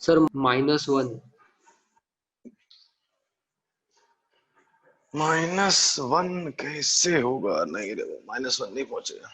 Sir -1। -1 कैसे होगा? नहीं रे, -1 नहीं पहुंचेगा।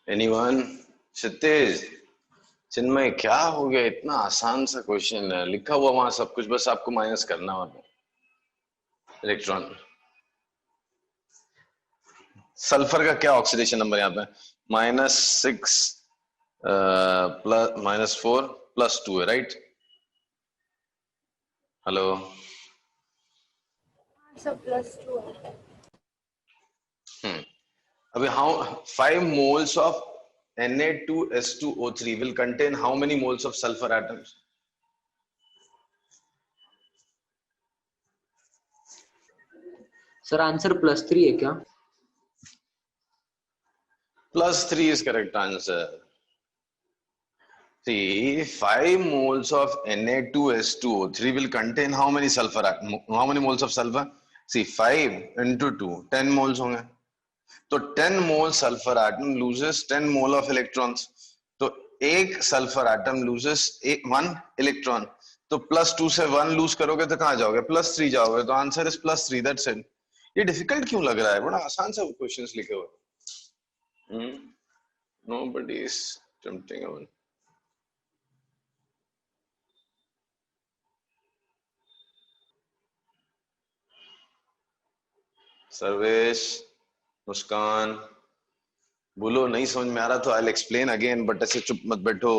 एनीवन? क्षितिज, चिन्मय, क्या हो गया? इतना आसान सा क्वेश्चन है, लिखा हुआ वहां सब कुछ, बस आपको माइनस करना होता है इलेक्ट्रॉन। सल्फर का क्या ऑक्सीडेशन नंबर यहाँ पे? -6 प्लस -4 +2 है, राइट? हेलो, सब +2 है। अभी how 5 moles of Na2S2O3 will contain how many moles of sulfur atoms? Sir answer +3 है क्या? +3 is correct answer. See, 5 moles of Na2S2O3 will contain how many sulfur? How many moles of sulfur? See, 5 into 2, 10 moles होंगे। तो 10 मोल sulphur atom loses 10 mole of electrons. तो एक sulphur atom loses 1 electron. तो +2 से 1 loose करोगे तो कहां जाओगे? +3 जाओगे। तो आंसर इज +3, दैट्स इट। ये डिफिकल्ट क्यों लग रहा है? बड़ा आसान सा क्वेश्चंस लिखे हुए। Nobody is tempting one. Sarvesh, Muskan, बोलो नहीं समझ में आ रहा तो I will explain again, but ऐसे चुप मत बैठो।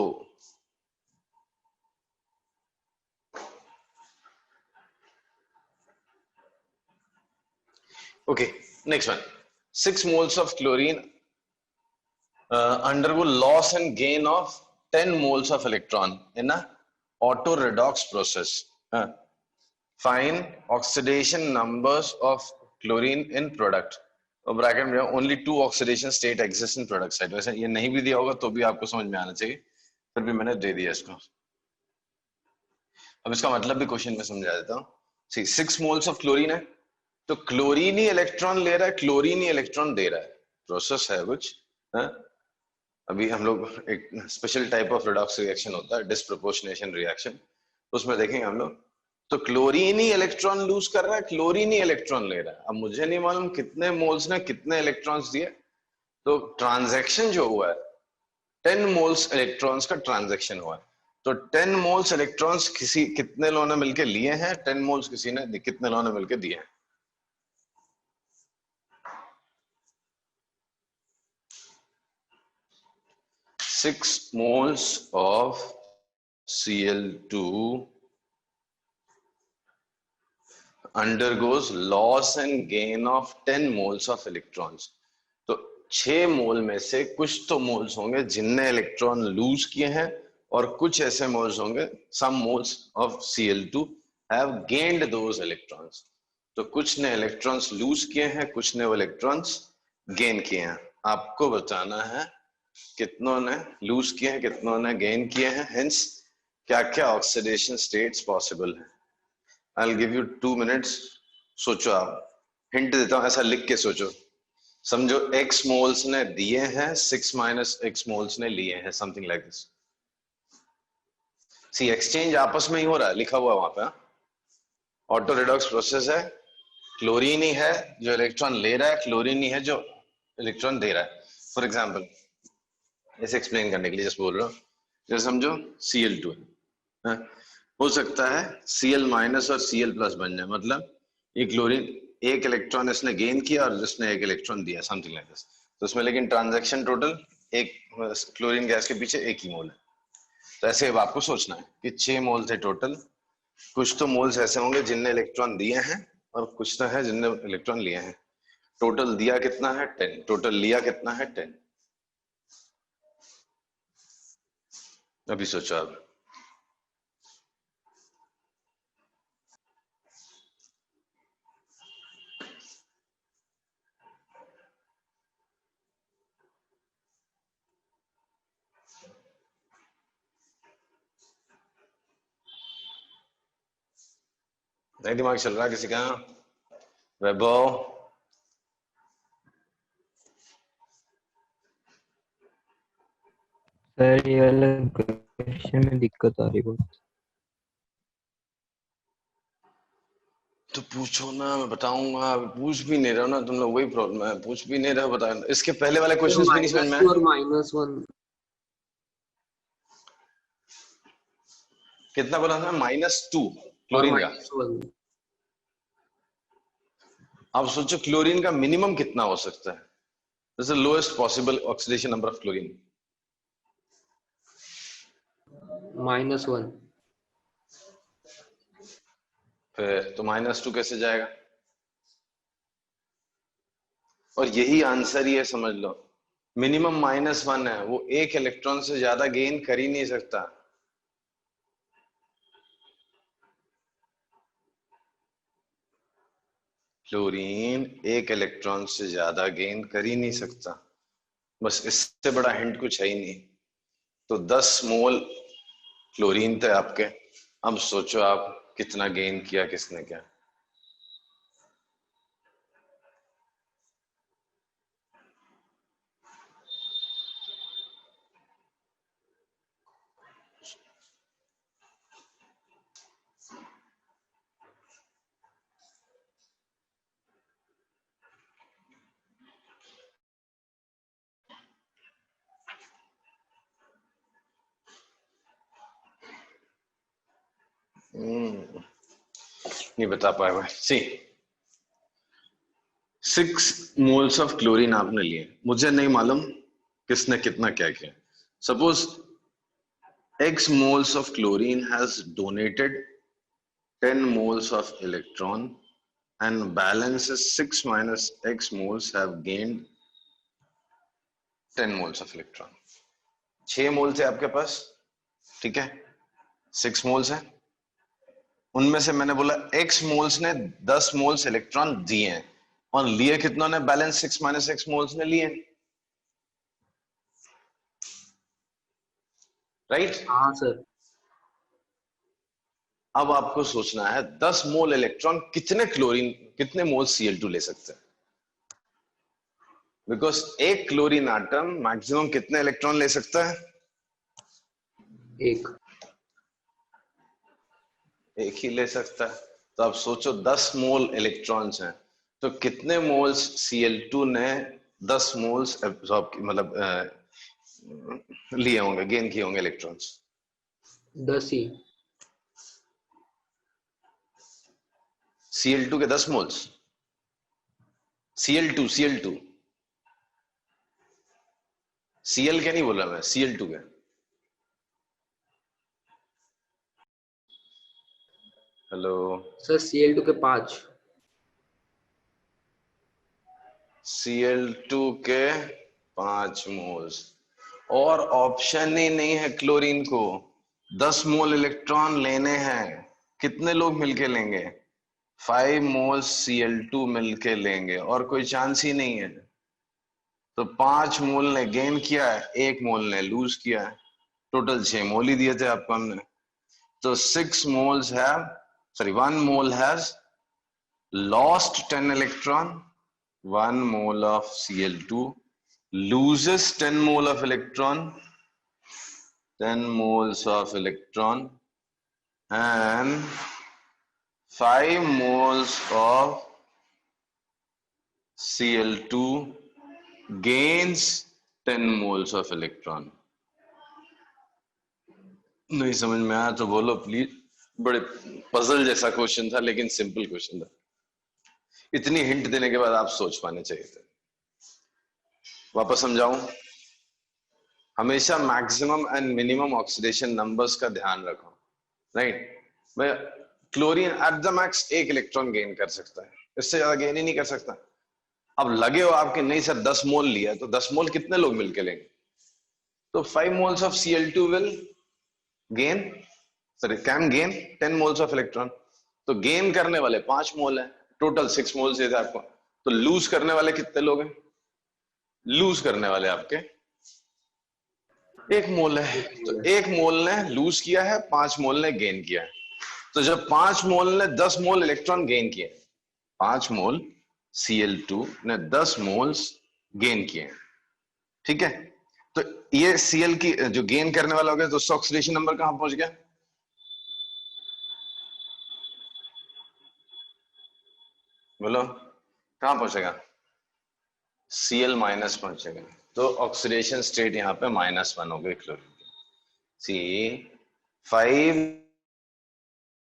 Okay, next one. 6 moles of chlorine undergo loss and gain of 10 moles of electron in a auto redox process. Find oxidation numbers of chlorine in product. और bracket में only 2 oxidation state exist in product side. वैसे ये नहीं भी दिया होगा तो भी आपको समझ में आना चाहिए, फिर भी मैंने दे दिया इसको। अब इसका मतलब भी क्वेश्चन में समझा देता हूँ। 6 moles of chlorine है, तो क्लोरीन ही इलेक्ट्रॉन ले रहा है, क्लोरीन ही इलेक्ट्रॉन दे रहा है। प्रोसेस है कुछ। अभी हम लोग एक special type of redox reaction होता है, डिस्प्रोपोर्शनेशन रिएक्शन, उसमें देखेंगे हम लोग। तो क्लोरीन ही इलेक्ट्रॉन लूज कर रहा है, क्लोरीन ही इलेक्ट्रॉन ले रहा है। अब मुझे नहीं मालूम कितने मोल्स ने कितने इलेक्ट्रॉन्स दिए, तो ट्रांजैक्शन जो हुआ है 10 मोल्स इलेक्ट्रॉन्स का ट्रांजैक्शन हुआ है। तो 10 मोल्स इलेक्ट्रॉन्स कितने लोगों ने मिलकर लिए हैं, 10 मोल्स कितने लोगों ने मिलकर दिए हैं। Six moles of Cl2 undergoes loss and gain of 10 moles of electrons. तो 6 मोल में से कुछ तो मोल्स होंगे जिनने इलेक्ट्रॉन लूज किए हैं, और कुछ ऐसे मोल्स होंगे, some moles of Cl2 have gained those electrons. तो कुछ ने इलेक्ट्रॉन्स लूज किए हैं, कुछ ने वो इलेक्ट्रॉन्स गेन किए हैं। आपको बताना है कितनों ने लूज किए हैं, कितनों ने गेन किए हैं, हेंस क्या क्या ऑक्सीडेशन स्टेट्स पॉसिबल है। I will give you 2 minutes, सोचो। आप हिंट देता हूं, ऐसा लिख के सोचो। समझो x मोल्स ने दिए हैं, 6 - x मोल्स ने लिए हैं, समथिंग लाइक दिस। सी एक्सचेंज आपस में ही हो रहा है, लिखा हुआ वहां पे। ऑटो रिडॉक्स प्रोसेस है, क्लोरीन ही है जो इलेक्ट्रॉन ले रहा है, क्लोरीन ही है जो इलेक्ट्रॉन दे रहा है। फॉर एग्जाम्पल, ऐसे एक्सप्लेन करने के लिए जस्ट बोल रहा हूँ, जैसे समझो Cl2 है, हो सकता है Cl- और Cl+ बन जाए, मतलब ये क्लोरीन एक इलेक्ट्रॉन इसने गेन किया और जिसने एक इलेक्ट्रॉन दिया, समथिंग लाइक दिस। तो इसमें लेकिन ट्रांजैक्शन टोटल एक क्लोरीन गैस के पीछे एक ही मोल है। तो ऐसे अब आपको सोचना है कि 6 मोल थे टोटल, कुछ तो मोल्स ऐसे होंगे जिनने इलेक्ट्रॉन दिए हैं और कुछ तो है जिनने इलेक्ट्रॉन लिए हैं। टोटल दिया कितना है 10, टोटल लिया कितना है 10। अभी सोचो आप। नहीं दिमाग चल रहा किसी का? वैभव, सर ये वाला क्वेश्चन में दिक्कत आ रही बहुत। तो पूछो ना, मैं बताऊंगा। पूछ भी नहीं रहे हो ना तुम लोग, वही प्रॉब्लम है, पूछ भी नहीं रहे हो, बता। इसके पहले वाले क्वेश्चंस भी नहीं समझ में -2 आए? और -1। कितना बोला था? -2 और क्लोरीन का। -1। अब सोचो क्लोरीन का मिनिमम कितना हो सकता है? This is lowest possible oxidation number of chlorine. -1। फिर तो -2 कैसे जाएगा? और यही आंसर ही है, समझ लो। मिनिमम -1 है, वो एक इलेक्ट्रॉन से ज्यादा गेन कर ही नहीं सकता। क्लोरीन एक इलेक्ट्रॉन से ज्यादा गेन कर ही नहीं सकता। बस इससे बड़ा हिंट कुछ है ही नहीं। तो 10 मोल क्लोरीन थे आपके। अब सोचो आप कितना गेन किया किसने, क्या? नहीं बता पाएगा। सी 6 मोल्स ऑफ क्लोरीन आपने लिए, मुझे नहीं मालूम किसने कितना क्या किया। Suppose x moles of chlorine has donated 10 moles of electron and balance is 6 minus x moles have gained 10 moles of electron। 6 moles है आपके पास, ठीक है, 6 मोल्स है। उनमें से मैंने बोला x मोल्स ने 10 मोल्स इलेक्ट्रॉन दिए हैं, और लिए कितनों ने? बैलेंस 6 माइनस x मोल्स ने लिए, राइट? हाँ सर। अब आपको सोचना है 10 मोल इलेक्ट्रॉन कितने क्लोरीन, कितने मोल Cl2 ले सकते हैं? बिकॉज एक क्लोरीन आटम मैक्सिमम कितने इलेक्ट्रॉन ले सकता है? एक ही ले सकता है। तो आप सोचो 10 मोल इलेक्ट्रॉन्स हैं, तो कितने मोल्स Cl2 ने 10 मोल्स एब्सॉर्ब, मतलब लिए होंगे, गेन किए होंगे इलेक्ट्रॉन्स? 10 ही। Cl2 के 10 मोल्स। Cl2 Cl के नहीं बोला मैं, Cl2 के। हेलो सर Cl2 के 5। Cl2 के 5 मोल्स। और ऑप्शन ही नहीं है क्लोरीन को, 10 मोल इलेक्ट्रॉन लेने हैं। कितने लोग मिलके लेंगे? 5 मोल्स Cl2 मिलके लेंगे, और कोई चांस ही नहीं है। तो 5 मोल ने गेन किया है, 1 मोल ने लूज किया है। टोटल 6 मोल ही दिए थे आपको हमने। तो 6 moles have, sorry, 1 mole has lost 10 electron, 1 mole of Cl2 loses 10 mole of electron, 10 moles of electron, and 5 moles of Cl2 gains 10 moles of electron। नहीं समझ में आया तो बोलो प्लीज। बड़े पजल जैसा क्वेश्चन था, लेकिन सिंपल क्वेश्चन था। इतनी हिंट देने के बाद आप सोच पाने चाहिए थे। वापस समझाऊं, हमेशा maximum and minimum oxidation numbers का ध्यान रखो, राइट? मैं chlorine at the max 1 electron gain कर सकता है, इससे ज्यादा गेन ही नहीं कर सकता। अब लगे हो आपके नहीं सर 10 मोल लिया, तो 10 मोल कितने लोग मिलके लेंगे? तो 5 moles of Cl2 will gain, sorry, can gain 10 moles of electron. तो गेन करने वाले 5 मोल है, टोटल 6 मोल्स देते आपको। तो लूज करने वाले कितने लोग हैं? लूज करने वाले आपके 1 मोल है। तो 1 मोल ने लूज किया है, 5 मोल ने गेन किया है। तो जब 5 मोल ने 10 मोल इलेक्ट्रॉन गेन किए, 5 मोल Cl2 ने 10 मोल्स गेन किए, ठीक है। तो ये Cl की जो गेन करने वाला हो गया, तो उसका ऑक्सीडेशन नंबर कहां पहुंच गया? बोलो कहां पहुंचेगा? Cl माइनस पहुंचेगा। तो ऑक्सीडेशन स्टेट यहां पे -1 हो गई क्लोरीन की। सी 5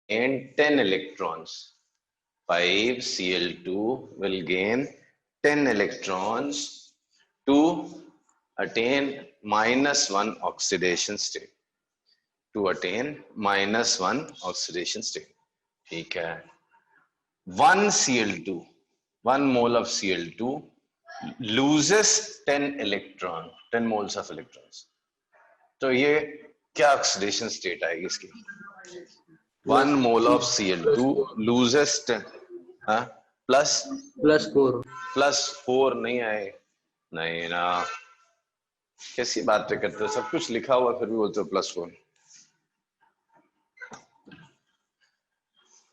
and 10 electrons, 5 Cl2 will gain 10 electrons to attain -1 oxidation state, to attain -1 oxidation state, ठीक है। 1 Cl2, 1 mole of Cl2 loses 10 electron, 10 moles of electrons। तो ये क्या ऑक्सीडेशन स्टेट आएगी इसकी? 1 mole of Cl2 loses 10, हाँ +4 +4 नहीं आए, नहीं ना, कैसी बातें करते हो? सब कुछ लिखा हुआ फिर भी बोलते हो +4।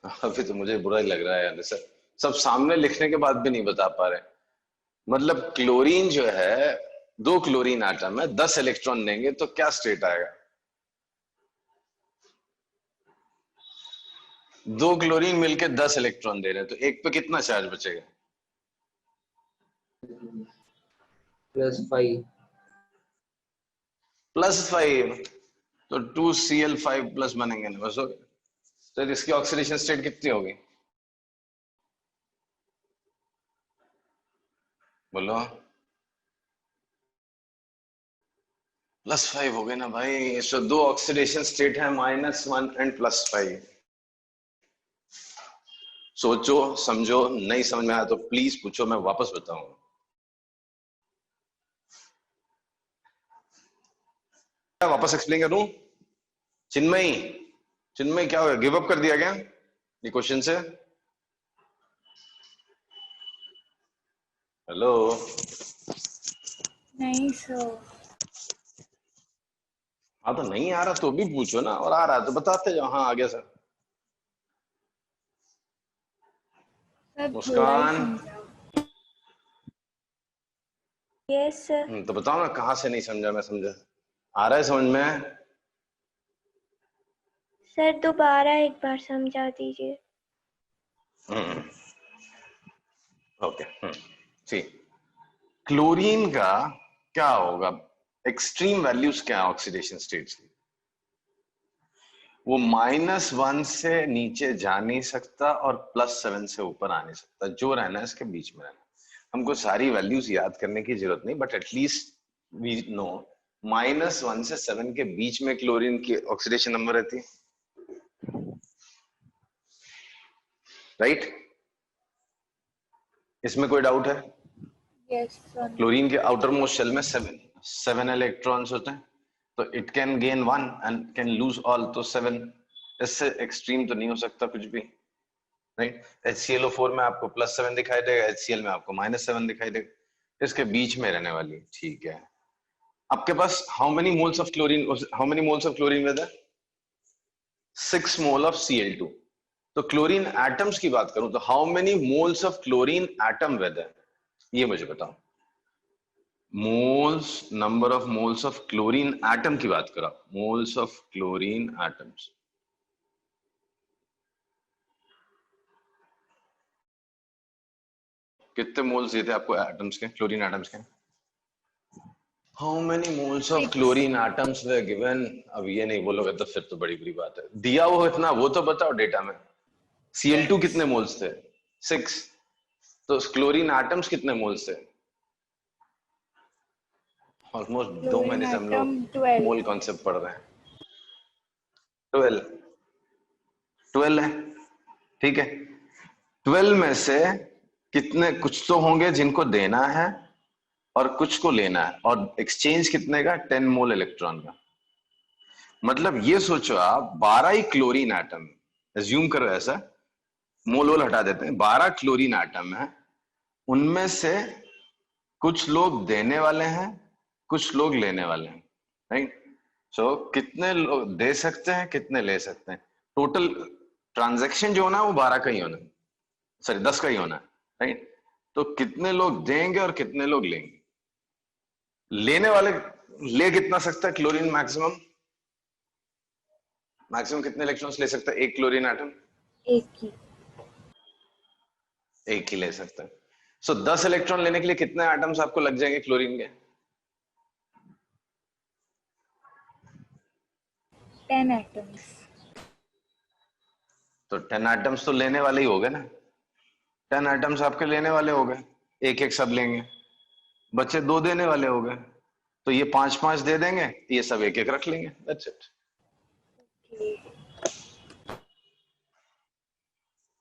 अभी तो मुझे बुरा ही लग रहा है यार सर, सब सामने लिखने के बाद भी नहीं बता पा रहे। मतलब क्लोरीन जो है, 2 क्लोरीन एटम है, 10 इलेक्ट्रॉन देंगे तो क्या स्टेट आएगा? 2 क्लोरीन मिलके 10 इलेक्ट्रॉन दे रहे हैं, तो एक पे कितना चार्ज बचेगा? +5 +5, तो 2Cl5 प्लस बनेंगे ना, बस हो गया। तो इसकी ऑक्सीडेशन स्टेट कितनी होगी? बोलो +5 हो गए ना भाई। सो 2 ऑक्सीडेशन स्टेट है, -1 एंड +5। सोचो समझो, नहीं समझ में आया तो प्लीज पूछो, मैं वापस बताऊंगा। वापस एक्सप्लेन करूं? चिन्मयी, चिन्मयी क्या हो गया, गिव अप कर दिया क्या ये क्वेश्चन से? हेलो, नहीं सर। हाँ तो नहीं आ रहा तो भी पूछो ना, और आ रहा है तो बताते जाओ। हाँ आ गया सर। मुस्कान, यस सर। तो बताओ ना कहाँ से नहीं समझा, मैं समझा। आ रहा है समझ में? सर दोबारा एक बार समझा दीजिए। ओके, ठीक। क्लोरीन का क्या होगा, एक्सट्रीम वैल्यूज क्या है ऑक्सीडेशन स्टेट्स की? वो -1 से नीचे जा नहीं सकता और +7 से ऊपर आ नहीं सकता, जो रहना है इसके बीच में रहना। हमको सारी वैल्यूज याद करने की जरूरत नहीं, बट एटलीस्ट वी नो -1 से 7 के बीच में क्लोरीन की ऑक्सीडेशन नंबर रहती है, राइट? इसमें कोई डाउट है? Yes sir. क्लोरीन के आउटर मोस्ट शेल में 7 इलेक्ट्रॉन्स होते हैं, तो it can gain 1 and can lose all, तो 7, इससे एक्सट्रीम तो नहीं हो सकता कुछ भी, राइट? HClO4 में आपको +7 दिखाई देगा, HCl में आपको -7 दिखाई देगा, इसके बीच में रहने वाली, ठीक है। आपके पास how many moles of chlorine with 6 mole of Cl2। तो क्लोरीन एटम्स की बात करूं तो how many moles of chlorine atom with है, ये मुझे बताओ। Moles, number of moles of chlorine atom की बात करो, मोल्स ऑफ क्लोरीन एटम्स। कितने मोल्स दिए थे आपको एटम्स के, क्लोरीन एटम्स के? How many moles of chlorine atoms were given? अब ये नहीं बोलोगे तो फिर तो बड़ी बुरी बात है। दिया वो इतना, वो तो बताओ डेटा में। Cl2 कितने मोल्स थे? 6। तो क्लोरीन एटम्स कितने मोल्स थे? ऑलमोस्ट 2 महीने से हम लोग मोल कॉन्सेप्ट पढ़ रहे हैं। 12 है, ठीक है। 12 में से कितने, कुछ तो होंगे जिनको देना है और कुछ को लेना है, और एक्सचेंज कितने का, 10 मोल इलेक्ट्रॉन का। मतलब ये सोचो आप 12 ही क्लोरीन एटम, एज्यूम करो ऐसा, मोल वोल हटा देते हैं, 12 क्लोरीन एटम है, उनमें से कुछ लोग देने वाले हैं, कुछ लोग लेने वाले हैं, राइट। सो कितने लोग दे सकते हैं, कितने ले सकते हैं, टोटल ट्रांजैक्शन जो होना है वो 12 का ही होना है, सॉरी 10 का ही होना है, राइट। तो कितने लोग देंगे और कितने लोग लेंगे। लेने वाले ले कितना सकता है क्लोरीन, मैक्सिमम मैक्सिमम कितने इलेक्ट्रॉन्स ले सकता है एक क्लोरीन एटम, एक ही। एक ही ले सकता है। सो 10 इलेक्ट्रॉन लेने के लिए कितने एटम्स आपको लग जाएंगे क्लोरीन के, 10 एटम्स। तो 10 एटम्स तो लेने वाले ही हो गए ना, 10 एटम्स आपके लेने वाले हो गए, एक एक सब लेंगे, बच्चे 2 देने वाले हो गए, तो ये 5-5 दे देंगे, ये सब एक एक रख लेंगे, दैट्स इट।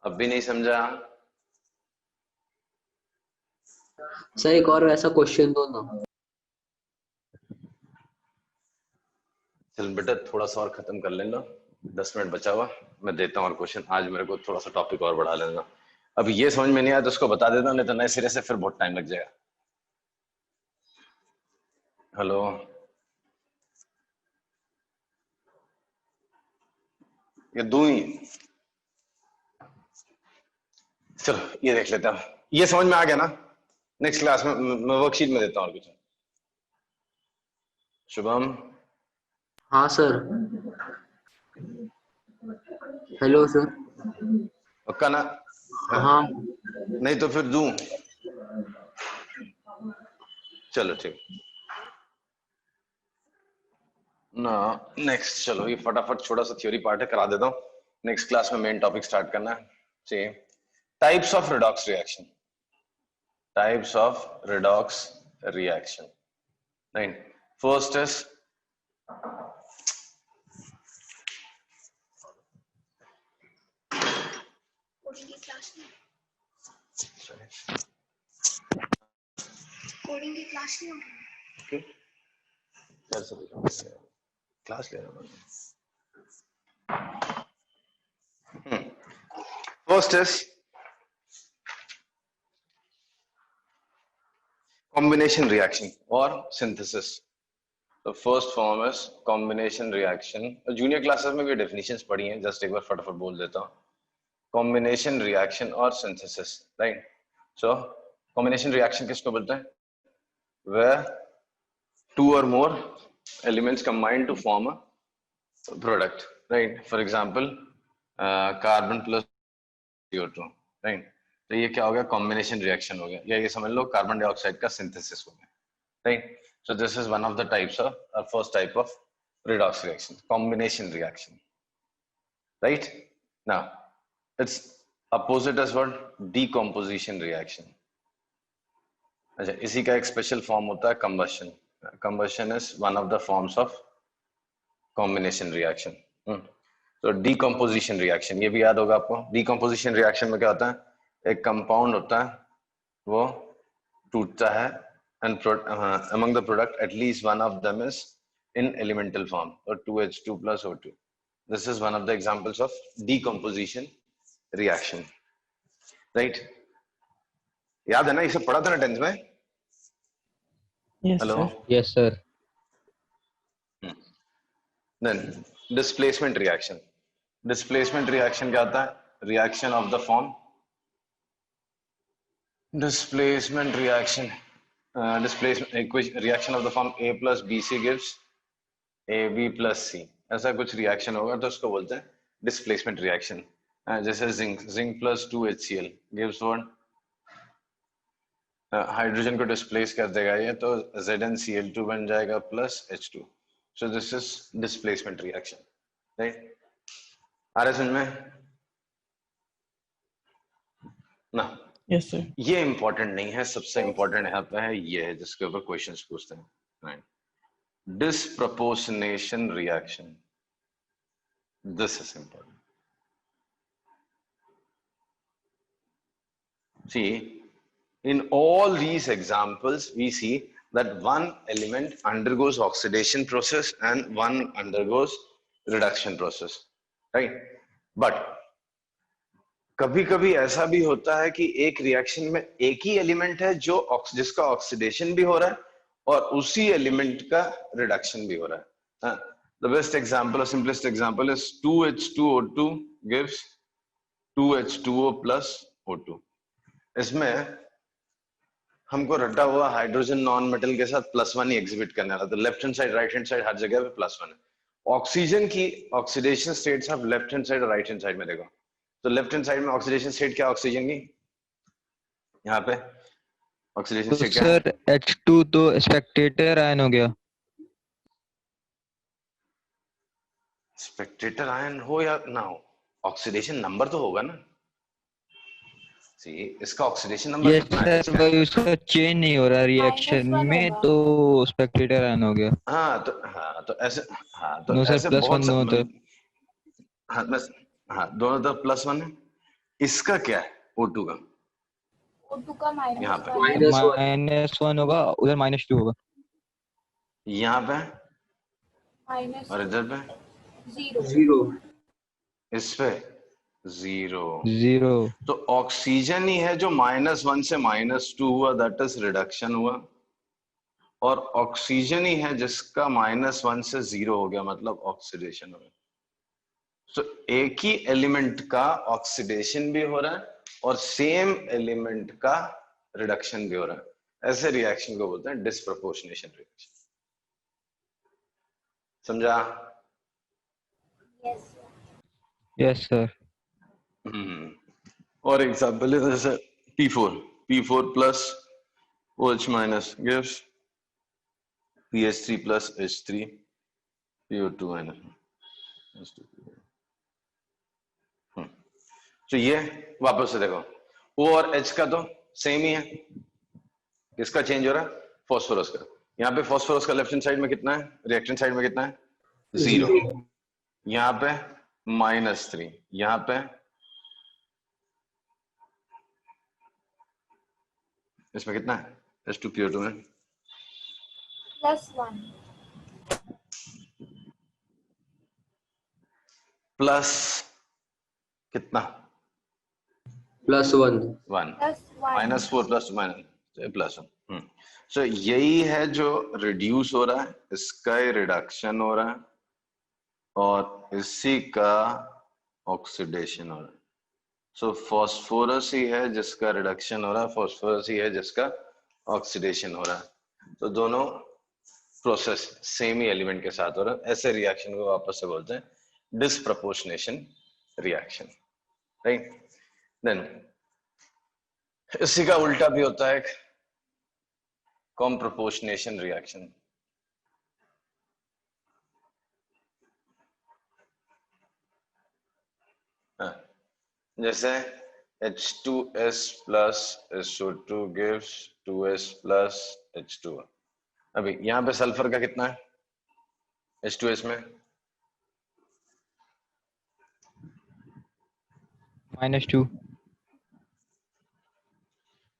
अब भी नहीं समझा? सर एक और वैसा क्वेश्चन दो ना। चल बेटा थोड़ा सा और खत्म कर लेना, 10 मिनट बचा हुआ, मैं देता हूँ और क्वेश्चन। आज मेरे को थोड़ा सा टॉपिक और बढ़ा लेना, अब ये समझ में नहीं आया तो उसको बता देता हूँ, नहीं तो नए सिरे से फिर बहुत टाइम लग जाएगा। हेलो, ये दूं ही, चलो ये देख लेते हैं, ये समझ में आ गया ना। नेक्स्ट क्लास में मैं वर्कशीट में देता हूँ और कुछ। शुभम, हाँ सर। Hello sir. पक्का ना? हाँ नहीं तो फिर दूं, चलो ठीक ना। नेक्स्ट चलो ये फटाफट छोटा सा थ्योरी पार्ट है, करा देता हूँ, नेक्स्ट क्लास में मेन टॉपिक स्टार्ट करना है। चाहिए types of redox reaction, types of redox reaction, right. First is coding की क्लास नहीं होगी। क्लास ले रहा हूँ। First is combination reaction or synthesis. The first form is combination reaction. Junior classes में भी डेफिनेशंस पढ़ी हैं, जस्ट एक बार फटाफट बोल देता हूँ। कॉम्बिनेशन रिएक्शन और synthesis, right. So combination reaction किसको बोलते हैं, where 2 or more elements combine to form a product, right. For example, carbon plus CO2, right. तो ये क्या हो गया, कॉम्बिनेशन रिएक्शन हो गया, या ये समझ लो कार्बन डाइऑक्साइड का सिंथेसिस हो गया, right. So this is one of the types of first type of redox reaction, combination reaction, right. Now its opposite is what, decomposition reaction. अच्छा, इसी का एक स्पेशल फॉर्म होता है combustion. Combustion is one of the forms of combination reaction. तो decomposition reaction ये भी याद होगा आपको। decomposition reaction में क्या होता है, एक कंपाउंड होता है, वो टूटता है, and among the product at least one of them is in elemental form, or 2H2 plus O2. This is one of the examples of decomposition reaction, right. याद है ना, इसे पढ़ा था ना 10th में? Yes, hello, sir. Yes, sir. then displacement reaction. Displacement reaction क्या होता है, reaction of the form, displacement reaction, displacement reaction of the form A plus BC gives AB plus C, ऐसा कुछ रिएक्शन होगा तो उसको बोलते हैं डिस्प्लेसमेंट रिएक्शन। जैसे zinc plus 2HCl gives what, hydrogen को डिस्प्लेस कर देगा ये, तो ZnCl2 बन जाएगा plus H2। So this is displacement reaction, right. आ रहा है समझ में ना? Yes, sir. ये इंपॉर्टेंट नहीं है, सबसे इंपॉर्टेंट यहाँ पे है ये है जिसके ऊपर क्वेश्चंस पूछते हैं, right. Disproportionation reaction. This is important. See, In all these examples, we see that one element undergoes oxidation process and one undergoes reduction process, right? But कभी कभी ऐसा भी होता है कि एक रिएक्शन में एक ही एलिमेंट है जो जिसका ऑक्सीडेशन भी हो रहा है और उसी एलिमेंट का रिडक्शन भी हो रहा है. The best example or simplest example is 2H2O2 gives 2H2O plus O2. इसमें हमको रटा हुआ हाइड्रोजन नॉन मेटल के साथ +1 ही एग्जिबिट करने वाला, तो left hand side right hand side हर जगह पे +1 है. ऑक्सीजन की ऑक्सीडेशन स्टेट्स आप लेफ्ट हैंड साइड और राइट हैंड साइड में देखो, तो लेफ्ट हैंड साइड में ऑक्सीडेशन स्टेट क्या ऑक्सीजन की, यहाँ पे ऑक्सीडेशन तो स्टेट क्या है? सर H2 तो स्पेक्टेटर आयन हो गया. स्पेक्टेटर आयन हो या ना हो, ऑक्सीडेशन नंबर तो होगा ना. सी इसका ऑक्सीडेशन नंबर यस कितना है सर, इसका? भाई उसका चेंज नहीं हो रहा रिएक्शन -1 में, होगा। तो स्पेक्टेटर आयन हो गया. हाँ तो ऐसे, हाँ तो नो सर, ऐसे +1 बहुत दोनों तरफ. हाँ बस, हाँ दोनों तरफ +1 है. इसका क्या है O2 का? O2 का यहाँ पे -1 होगा, उधर -2 होगा. यहाँ पे -2 और इधर पे 0 0. इस पे 0. 0. तो ऑक्सीजन ही है जो -1 से -2 हुआ, दैट इज रिडक्शन हुआ, और ऑक्सीजन ही है जिसका -1 से 0 हो गया, मतलब ऑक्सीडेशन हो गया. तो एक ही एलिमेंट का ऑक्सीडेशन भी हो रहा है और सेम एलिमेंट का रिडक्शन भी हो रहा है. ऐसे रिएक्शन को बोलते हैं डिस्प्रपोर्शनेशन रिएक्शन. समझा? Yes yes sir. और एग्जांपल है जैसे P4 plus OH minus gives PH3 plus H3 PO2 minus H2. तो ये वापस से देखो, O और H का तो सेम ही है, किसका चेंज हो रहा है? फॉस्फोरस का. यहाँ पे फॉस्फोरस का लेफ्ट हैंड साइड में कितना है, रिएक्टेंट साइड में कितना है? 0. यहाँ पे -3, यहाँ पे इसमें कितना है? H2PO2 में +1 प्लस कितना? +1. 1. +1 -4 +1. सो यही है जो रिड्यूस हो रहा है, इसका ही रिडक्शन हो रहा है और इसी का ऑक्सीडेशन हो रहा है. सो फॉस्फोरस ही है जिसका रिडक्शन हो रहा है, फॉस्फोरस ही है जिसका ऑक्सीडेशन हो रहा है. तो दोनों प्रोसेस सेम ही एलिमेंट के साथ हो रहा है. ऐसे रिएक्शन को वापस से बोलते हैं डिस्प्रपोर्शनेशन रिएक्शन, राइट? देन इसी का उल्टा भी होता है, कॉम्प्रोपोर्शनेशन रिएक्शन. जैसे H2S plus SO2 gives 2S plus H2. अभी यहाँ पे सल्फर का कितना है H2S में? -2.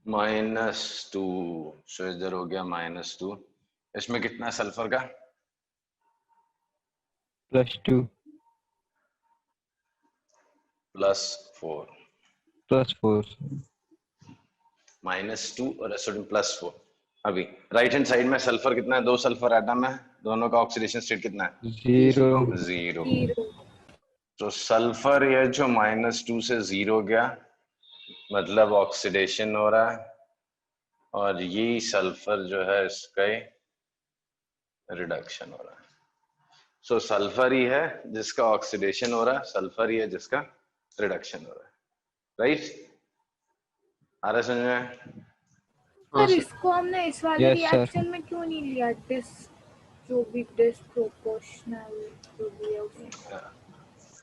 -2. सो इधर हो गया -2. इसमें कितना है सल्फर का? +2. +4. +4. -2 और SO2 +4. अभी राइट हैंड साइड में सल्फर कितना है? 2 सल्फर एटम है, दोनों का ऑक्सीडेशन स्टेट कितना है? 0. 0. 0 तो सल्फर ये जो -2 से 0 गया, मतलब ऑक्सीडेशन हो रहा है, और ये सल्फर जो है इसका रिडक्शन हो रहा है. सो सल्फर ही है जिसका ऑक्सीडेशन हो रहा है, सल्फर ही है जिसका रिडक्शन हो रहा है, राइट? आ रहा है समझ में? हाँ सर सर. इसको हमने इस वाले Yes, sir. रिएक्शन में क्यों नहीं लिया, जो भी डिस्प्रोपोर्शनल जो भी है उसमें?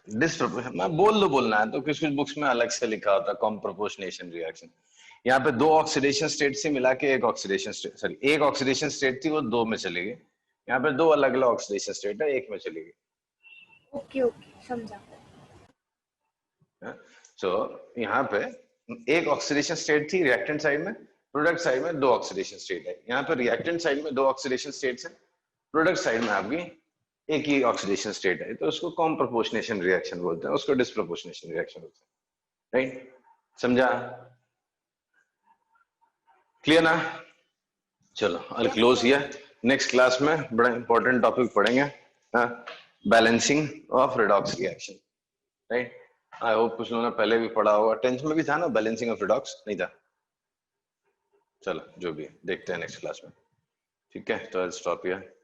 डिस्प्रोपोर्शन मैं बोलना है तो कुछ कुछ बुक्स में अलग से लिखा होता है कॉम्प्रोपोर्शनेशन रिएक्शन. यहाँ पे 2 ऑक्सीडेशन स्टेट से मिला के एक ऑक्सीडेशन स्टेट थी, वो 2 में चली गई. यहाँ पे 2 अलग अलग ऑक्सीडेशन स्टेट है, 1 में चली गई. ओके समझा. सो यहाँ पे एक ऑक्सीडेशन स्टेट थी रिएक्टेंट साइड में, प्रोडक्ट साइड में 2 ऑक्सीडेशन स्टेट है, यहाँ पर रिएक्टेंट साइड में 2 ऑक्सीडेशन स्टेट्स है, प्रोडक्ट साइड में आपकी एक ही ऑक्सीडेशन स्टेट है, तो उसको कॉम्प्रोपोर्शनेशन रिएक्शन बोलते हैं, उसको डिस्प्रोपोर्शनेशन रिएक्शन बोलते हैं, राइट? समझा? क्लियर ना? चलो आई क्लोज हियर। नेक्स्ट क्लास में बड़ा इंपॉर्टेंट टॉपिक पढ़ेंगे, balancing of redox reaction, right? I hope कुछ लोगों ने पहले भी पढ़ा होगा, 10th में भी था ना बैलेंसिंग ऑफ रिडॉक्स, नहीं था? चलो जो भी देखते हैं नेक्स्ट क्लास में, ठीक है? तो आई स्टॉप हियर।